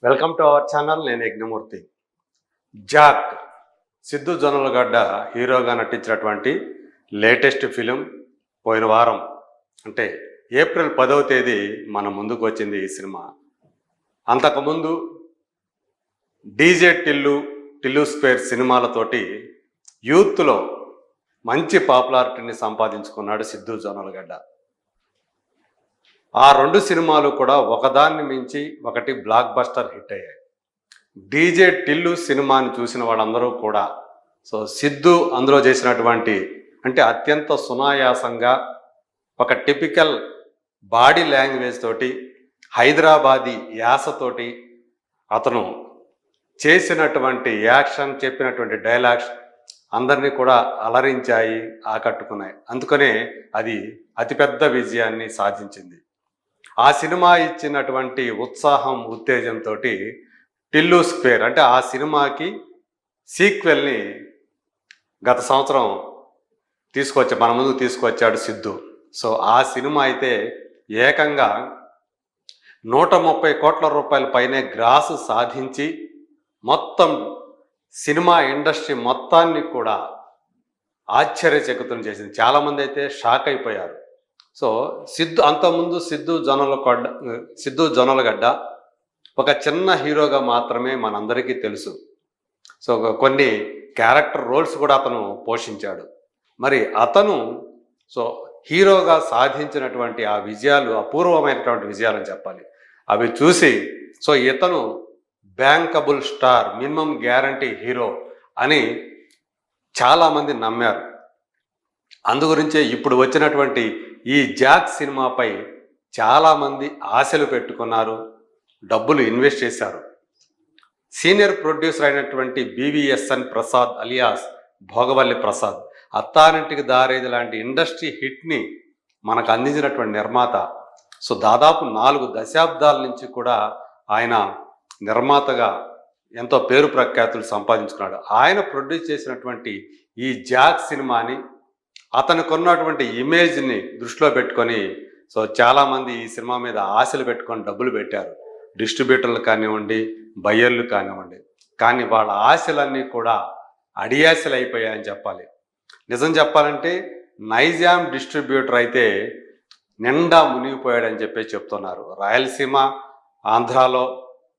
Welcome to our channel. నేను Yagnamurthy. Jack Siddhu Jonnalagadda హీరోగా నటించినటువంటి లేటెస్ట్ ఫిలిం పోయిన వారం అంటే ఏప్రిల్ 10వ తేదీ మన ముందుకు వచ్చింది ఈ సినిమా. అంతకుముందు డీజే టిల్లు స్క్వేర్ సినిమాలతోటి యూత్లో మంచి పాపులారిటీని సంపాదించుకున్నాడు సిద్ధు జొన్నలగడ్డ. ఆ రెండు సినిమాలు కూడా ఒకదాన్ని మించి ఒకటి బ్లాక్ బస్టర్ హిట్ అయ్యాయి. డీజే టిల్లు సినిమాని చూసిన వాళ్ళందరూ కూడా సిద్ధు అందులో చేసినటువంటి అంటే అత్యంత సునాయాసంగా ఒక టిపికల్ బాడీ లాంగ్వేజ్ తోటి హైదరాబాదీ యాసతోటి అతను చేసినటువంటి యాక్షన్, చెప్పినటువంటి డైలాగ్స్ అందరినీ కూడా అలరించాయి, ఆకట్టుకున్నాయి. అందుకనే అది అతిపెద్ద విజయాన్ని సాధించింది. ఆ సినిమా ఇచ్చినటువంటి ఉత్సాహం, ఉత్తేజంతో టిల్లు స్క్వేర్ అంటే ఆ సినిమాకి సీక్వెల్ని గత సంవత్సరం మన ముందు తీసుకొచ్చాడు సిద్ధు. ఆ సినిమా అయితే ఏకంగా 130 కోట్ల రూపాయల పైనే గ్రాసు సాధించి మొత్తం సినిమా ఇండస్ట్రీ మొత్తాన్ని కూడా ఆశ్చర్యచకితం చేసింది. చాలామంది అయితే షాక్ అయిపోయారు. అంతకుముందు సిద్ధు జొన్నలగడ్డ ఒక చిన్న హీరోగా మాత్రమే మనందరికీ తెలుసు. కొన్ని క్యారెక్టర్ రోల్స్ కూడా అతను పోషించాడు. మరి అతను హీరోగా సాధించినటువంటి ఆ విజయాలు అపూర్వమైనటువంటి విజయాలని చెప్పాలి. అవి చూసి ఇతను bankable star, minimum guarantee hero అని చాలామంది నమ్మారు. అందుగురించే ఇప్పుడు వచ్చినటువంటి ఈ జాక్ సినిమాపై చాలామంది ఆశలు పెట్టుకున్నారు, డబ్బులు ఇన్వెస్ట్ చేశారు. సీనియర్ ప్రొడ్యూసర్ అయినటువంటి BVSN ప్రసాద్ అలియాస్ భోగవల్లి ప్రసాద్, అత్తారింటికి దారేది లాంటి ఇండస్ట్రీ హిట్ని మనకు అందించినటువంటి నిర్మాత. దాదాపు 4 దశాబ్దాల నుంచి కూడా ఆయన నిర్మాతగా ఎంతో పేరు ప్రఖ్యాతులు సంపాదించుకున్నాడు. ఆయన ప్రొడ్యూస్ చేసినటువంటి ఈ జాక్ సినిమాని అతనికి ఉన్నటువంటి ఇమేజ్ని దృష్టిలో పెట్టుకొని చాలామంది ఈ సినిమా మీద ఆశలు పెట్టుకొని డబ్బులు పెట్టారు. డిస్ట్రిబ్యూటర్లు కానివ్వండి, బయ్యర్లు కానివ్వండి. కానీ వాళ్ళ ఆశలన్నీ కూడా అడియాశలు అయిపోయాయని చెప్పాలి. నిజం చెప్పాలంటే నైజాం డిస్ట్రిబ్యూటర్ అయితే నిండా మునిగిపోయాడని చెప్తున్నారు. రాయలసీమ, ఆంధ్రాలో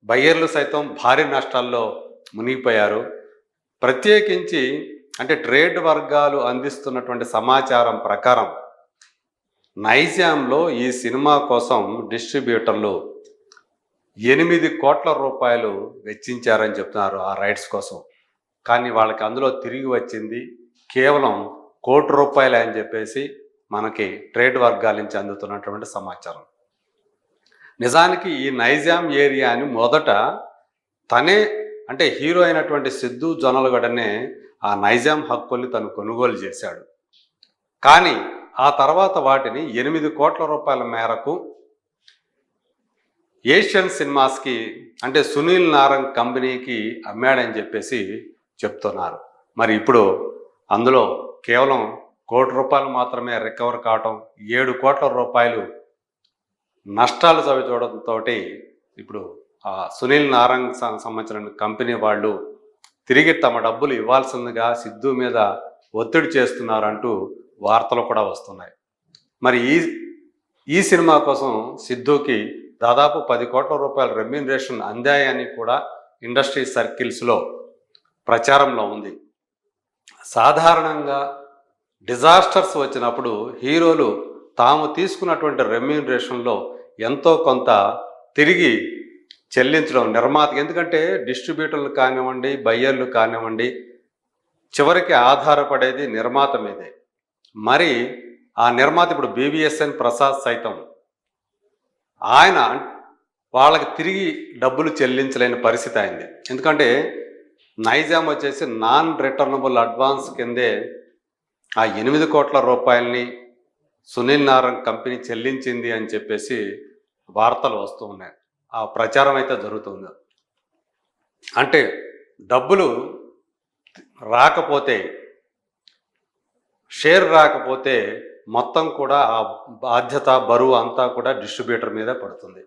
బయ్యర్లు సైతం భారీ నష్టాల్లో మునిగిపోయారు. ప్రత్యేకించి అంటే ట్రేడ్ వర్గాలు అందిస్తున్నటువంటి సమాచారం ప్రకారం నైజాంలో ఈ సినిమా కోసం డిస్ట్రిబ్యూటర్లు 8 కోట్ల రూపాయలు వెచ్చించారని చెప్తున్నారు ఆ రైట్స్ కోసం. కానీ వాళ్ళకి అందులో తిరిగి వచ్చింది కేవలం 1 కోటి రూపాయలు అని చెప్పేసి మనకి ట్రేడ్ వర్గాల నుంచి అందుతున్నటువంటి సమాచారం. నిజానికి ఈ నైజాం ఏరియాని మొదట తనే అంటే హీరో అయినటువంటి సిద్ధు జొన్నలగడ్డనే ఆ నైజాం హక్కుల్ని తను కొనుగోలు చేశాడు. కానీ ఆ తర్వాత వాటిని 8 కోట్ల రూపాయల మేరకు ఏషియన్ సినిమాస్కి అంటే సునీల్ నారంగ్ కంపెనీకి అమ్మాడని చెప్పేసి చెప్తున్నారు. మరి ఇప్పుడు అందులో కేవలం 1 కోటి రూపాయలు మాత్రమే రికవర్ కావటం, 7 కోట్ల రూపాయలు నష్టాలు చవి చూడటంతో ఇప్పుడు ఆ సునీల్ నారంగ్ సంబంధించిన కంపెనీ వాళ్ళు తిరిగి తమ డబ్బులు ఇవ్వాల్సిందిగా సిద్ధు మీద ఒత్తిడి చేస్తున్నారంటూ వార్తలు కూడా వస్తున్నాయి. మరి ఈ సినిమా కోసం సిద్ధుకి దాదాపు 10 కోట్ల రూపాయల రెమ్యూనరేషన్ అందాయని కూడా ఇండస్ట్రీ సర్కిల్స్లో ప్రచారంలో ఉంది. సాధారణంగా డిజాస్టర్స్ వచ్చినప్పుడు హీరోలు తాము తీసుకున్నటువంటి రెమ్యూనరేషన్లో ఎంతో కొంత తిరిగి చెల్లించడం నిర్మాత, ఎందుకంటే డిస్ట్రిబ్యూటర్లు కానివ్వండి, బయ్యర్లు కానివ్వండి, చివరికి ఆధారపడేది నిర్మాత మీదే. మరి ఆ నిర్మాత ఇప్పుడు BVSN ప్రసాద్ సైతం ఆయన వాళ్ళకి తిరిగి డబ్బులు చెల్లించలేని పరిస్థితి అయింది. ఎందుకంటే నైజాం వచ్చేసి నాన్ రిటర్నబుల్ అడ్వాన్స్ కిందే ఆ 8 కోట్ల రూపాయలని సునీల్ నారంగ్ కంపెనీ చెల్లించింది అని చెప్పేసి వార్తలు వస్తూ ఉన్నాయి. ఆ ప్రచారం అయితే జరుగుతుంది. అంటే డబ్బులు రాకపోతే, షేర్ రాకపోతే మొత్తం కూడా ఆ బాధ్యత, బరువు అంతా కూడా డిస్ట్రిబ్యూటర్ మీదే పడుతుంది.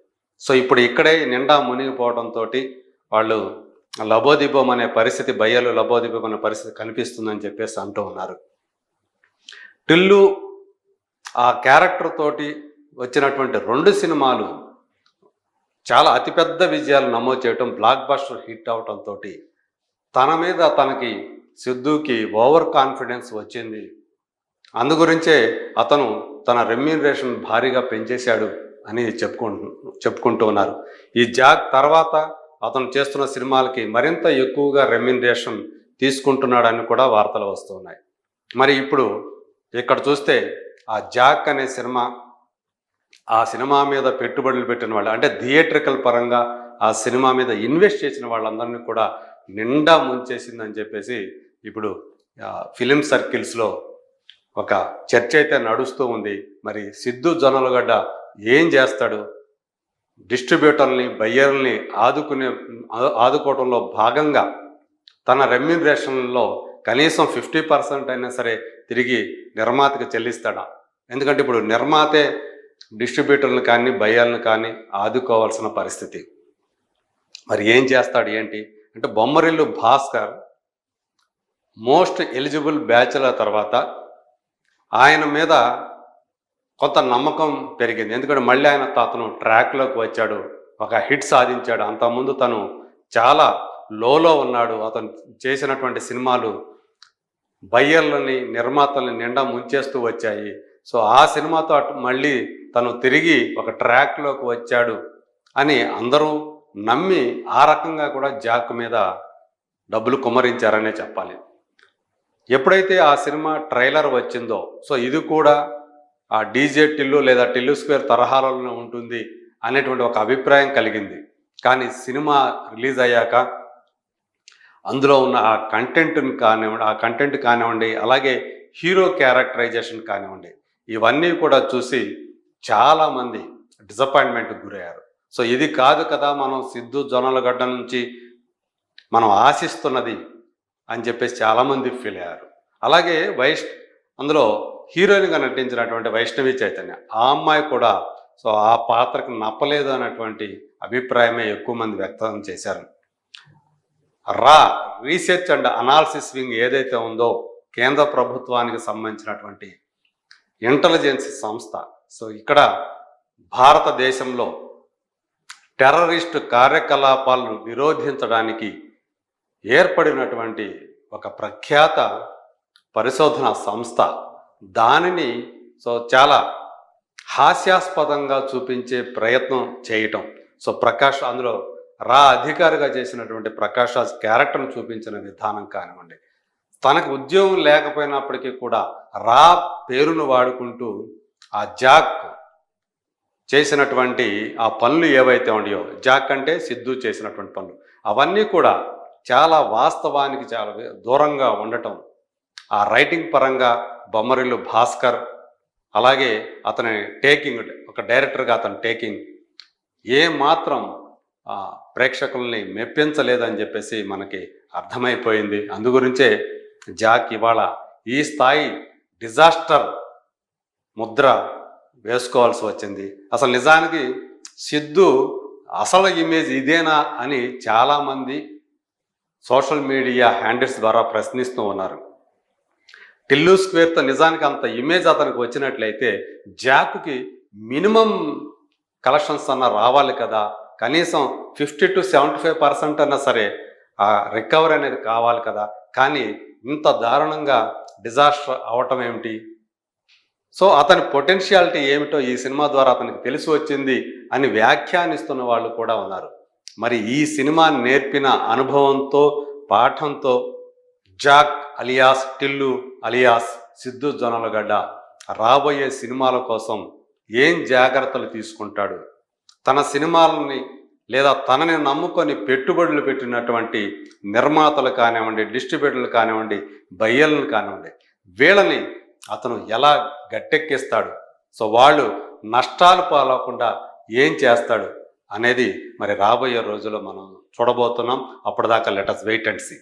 సో ఇప్పుడు ఇక్కడే నిండా మునిగిపోవడంతో వాళ్ళు లబోదిబోం అనే పరిస్థితి, బయ్యలు లబోదిబోం అనే పరిస్థితి కనిపిస్తుందని చెప్పేసి అంటూ ఉన్నారు. టిల్లు ఆ క్యారెక్టర్ తోటి వచ్చినటువంటి 2 సినిమాలు చాలా అతిపెద్ద విజయాలు నమోదు చేయటం, బ్లాక్ బస్టర్ హిట్ అవటంతో తన మీద తనకి సిద్ధుకి ఓవర్ కాన్ఫిడెన్స్ వచ్చింది. అందుగురించే అతను తన రెమ్యూనరేషన్ భారీగా పెంచేశాడు అని చెప్పుకుంటూ ఉన్నారు. ఈ జాక్ తర్వాత అతను చేస్తున్న సినిమాలకి మరింత ఎక్కువగా రెమ్యూనరేషన్ తీసుకుంటున్నాడని కూడా వార్తలు వస్తున్నాయి. మరి ఇప్పుడు ఇక్కడ చూస్తే ఆ జాక్ అనే సినిమా, ఆ సినిమా మీద పెట్టుబడులు పెట్టిన వాళ్ళు, అంటే థియేట్రికల్ పరంగా ఆ సినిమా మీద ఇన్వెస్ట్ చేసిన వాళ్ళందరినీ కూడా నిండా ముంచేసిందని చెప్పేసి ఇప్పుడు ఫిలిం సర్కిల్స్లో ఒక చర్చ అయితే నడుస్తూ ఉంది. మరి సిద్ధు జొన్నలగడ్డ ఏం చేస్తాడు? డిస్ట్రిబ్యూటర్ని, బయ్యర్ని ఆదుకోవడంలో భాగంగా తన రెమ్యూనరేషన్లో కనీసం 50% అయినా సరే తిరిగి నిర్మాతకి చెల్లిస్తాడా? ఎందుకంటే ఇప్పుడు నిర్మాతే డిస్ట్రిబ్యూటర్లను కానీ బయ్యర్లను కానీ ఆదుకోవాల్సిన పరిస్థితి. మరి ఏం చేస్తాడు ఏంటి అంటే, Bommarillu Bhaskar most eligible bachelor తర్వాత ఆయన మీద కొంత నమ్మకం పెరిగింది. ఎందుకంటే మళ్ళీ అతను ట్రాక్లోకి వచ్చాడు, ఒక హిట్ సాధించాడు. అంతకుముందు తను చాలా లోలో ఉన్నాడు. అతను చేసినటువంటి సినిమాలు బయ్యర్లని, నిర్మాతల్ని నిండా ముంచేస్తూ వచ్చాయి. సో ఆ సినిమాతో మళ్ళీ తను తిరిగి ఒక ట్రాక్లోకి వచ్చాడు అని అందరూ నమ్మి ఆ రకంగా కూడా జాక్ మీద డబ్బులు కుమ్మరించారనే చెప్పాలి. ఎప్పుడైతే ఆ సినిమా ట్రైలర్ వచ్చిందో, సో ఇది కూడా ఆ డీజే టిల్లు లేదా టిల్లు స్క్వేర్ తరహాలలో ఉంటుంది అనేటువంటి ఒక అభిప్రాయం కలిగింది. కానీ సినిమా రిలీజ్ అయ్యాక అందులో ఉన్న ఆ కంటెంట్ కానివ్వండి, అలాగే హీరో క్యారెక్టరైజేషన్ కానివ్వండి, ఇవన్నీ కూడా చూసి చాలామంది డిసప్పాయింట్మెంట్కి గురయ్యారు. సో ఇది కాదు కదా మనం సిద్ధు జొన్నలగడ్డ నుంచి మనం ఆశిస్తున్నది అని చెప్పేసి చాలామంది ఫీల్ అయ్యారు. అలాగే అందులో హీరోయిన్గా నటించినటువంటి వైష్ణవి చైతన్య, ఆ అమ్మాయి కూడా సో ఆ పాత్రకు నప్పలేదు అన్నటువంటి అభిప్రాయమే ఎక్కువ మంది వ్యక్తం చేశారు. రీసెర్చ్ అండ్ అనాలిసిస్ వింగ్ ఏదైతే ఉందో కేంద్ర ప్రభుత్వానికి సంబంధించినటువంటి ఇంటెలిజెన్స్ సంస్థ, సో ఇక్కడ భారతదేశంలో టెర్రరిస్టు కార్యకలాపాలను నిరోధించడానికి ఏర్పడినటువంటి ఒక ప్రఖ్యాత పరిశోధన సంస్థ, దానిని సో చాలా హాస్యాస్పదంగా చూపించే ప్రయత్నం చేయటం. సో ప్రకాష్ అందులో అధికారిగా చేసినటువంటి ప్రకాష్ రాజ్ క్యారెక్టర్ను చూపించిన విధానం కానివ్వండి, తనకు ఉద్యోగం లేకపోయినప్పటికీ కూడా పేరును వాడుకుంటూ ఆ జాక్ చేసినటువంటి ఆ పనులు ఏవైతే ఉన్నాయో, జాక్ అంటే సిద్ధు చేసినటువంటి పనులు, అవన్నీ కూడా చాలా వాస్తవానికి చాలా దూరంగా ఉండటం. ఆ రైటింగ్ పరంగా బొమ్మరిల్లు భాస్కర్, అలాగే అతని ఒక డైరెక్టర్గా అతని టేకింగ్ ఏమాత్రం ప్రేక్షకుల్ని మెప్పించలేదని చెప్పేసి మనకి అర్థమైపోయింది. అందుగురించే జాక్ ఇవాళ ఈ స్థాయి డిజాస్టర్ ముద్ర వేసుకోవాల్సి వచ్చింది. అసలు నిజానికి సిద్ధు అసలు ఇమేజ్ ఇదేనా అని చాలామంది సోషల్ మీడియా హ్యాండిల్స్ ద్వారా ప్రశ్నిస్తూ ఉన్నారు. టిల్లు స్క్వేర్తో నిజానికి అంత ఇమేజ్ అతనికి వచ్చినట్లయితే జాక్కి మినిమం కలెక్షన్స్ అన్న రావాలి కదా, కనీసం 50 to 75% అన్నా సరే ఆ రికవరీ అనేది కావాలి కదా. కానీ ఇంత దారుణంగా డిజాస్టర్ అవటం ఏమిటి? సో అతని పొటెన్షియాలిటీ ఏమిటో ఈ సినిమా ద్వారా అతనికి తెలిసి వచ్చింది అని వ్యాఖ్యానిస్తున్న వాళ్ళు కూడా ఉన్నారు. మరి ఈ సినిమా నేర్పిన అనుభవంతో, పాఠంతో Jack alias Tillu alias Siddhu Jonnalagadda రాబోయే సినిమాల కోసం ఏం జాగ్రత్తలు తీసుకుంటాడు? తన సినిమాలని లేదా తనని నమ్ముకొని పెట్టుబడులు పెట్టినటువంటి నిర్మాతలు కానివ్వండి, డిస్ట్రిబ్యూటర్లు కానివ్వండి, బయ్యర్లను కానివ్వండి, వీళ్ళని అతను ఎలా గట్టెక్కిస్తాడు? సో వాళ్ళు నష్టాలు పాలకుండా ఏం చేస్తాడు అనేది మరి రాబోయే రోజుల్లో మనం చూడబోతున్నాం. అప్పటిదాకా let us wait and see.